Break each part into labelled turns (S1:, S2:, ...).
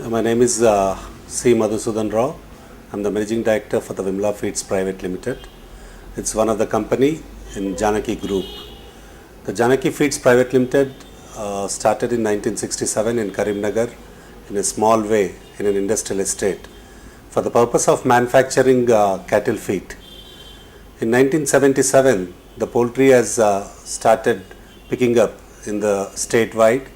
S1: My name is C. Madhusudan Rao. I'm the Managing Director for the Vimla Feeds Private Limited. It's one of the company in Janaki Group. The Janaki Feeds Private Limited started in 1967 in Karimnagar in a small way in an industrial estate for the purpose of manufacturing cattle feed. In 1977, the poultry has started picking up in the statewide.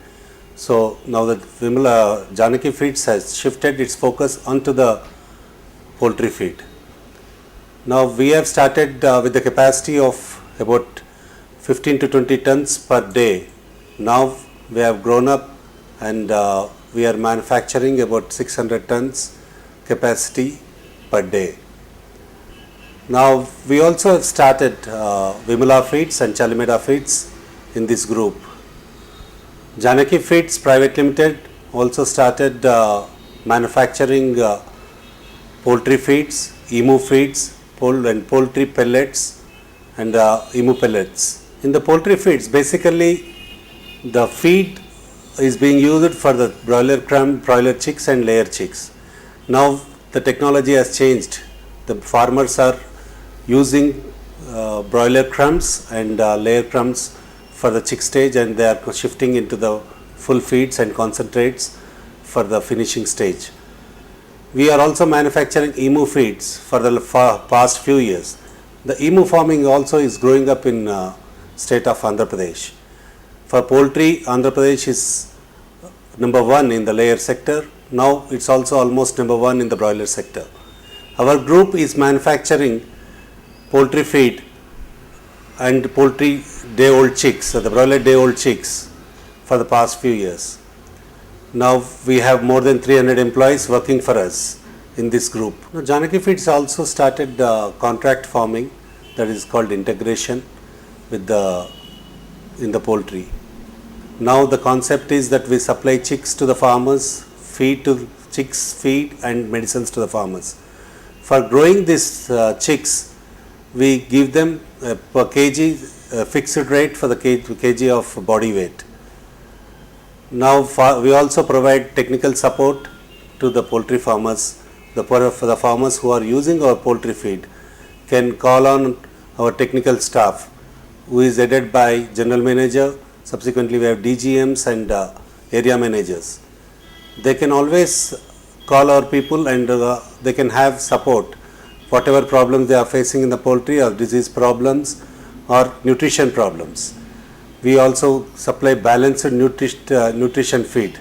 S1: So now the Vimla Janaki Feeds has shifted its focus onto the poultry feed. Now we have started with the capacity of about 15 to 20 tons per day. Now we have grown up and we are manufacturing about 600 tons capacity per day. Now we also have started Vimla Feeds and Chalimeda Feeds in this group. Janaki Feeds Private Limited also started manufacturing poultry feeds, emu feeds, and poultry pellets and emu pellets. In the poultry feeds, basically the feed is being used for the broiler chicks and layer chicks. Now the technology has changed. The farmers are using broiler crumbs and layer crumbs for the chick stage, and they are shifting into the full feeds and concentrates for the finishing stage. We are also manufacturing emu feeds for the past few years. The emu farming also is growing up in state of Andhra Pradesh. For poultry, Andhra Pradesh is number one in the layer sector. Now it's also almost number one in the broiler sector. Our group is manufacturing poultry feed and poultry day-old chicks, the broiler day-old chicks for the past few years. Now we have more than 300 employees working for us in this group. Now, Janaki Feeds also started contract farming, that is called integration with in the poultry. Now the concept is that we supply chicks to the farmers, feed to chicks, feed and medicines to the farmers. For growing these chicks, we give them per kg fixed rate for the kg of body weight. Now we also provide technical support to the poultry farmers. For the farmers who are using our poultry feed can call on our technical staff, who is headed by general manager. Subsequently we have DGMs and area managers. They can always call our people and they can have support whatever problems they are facing in the poultry, or disease problems or nutrition problems. We also supply balanced nutrition feed.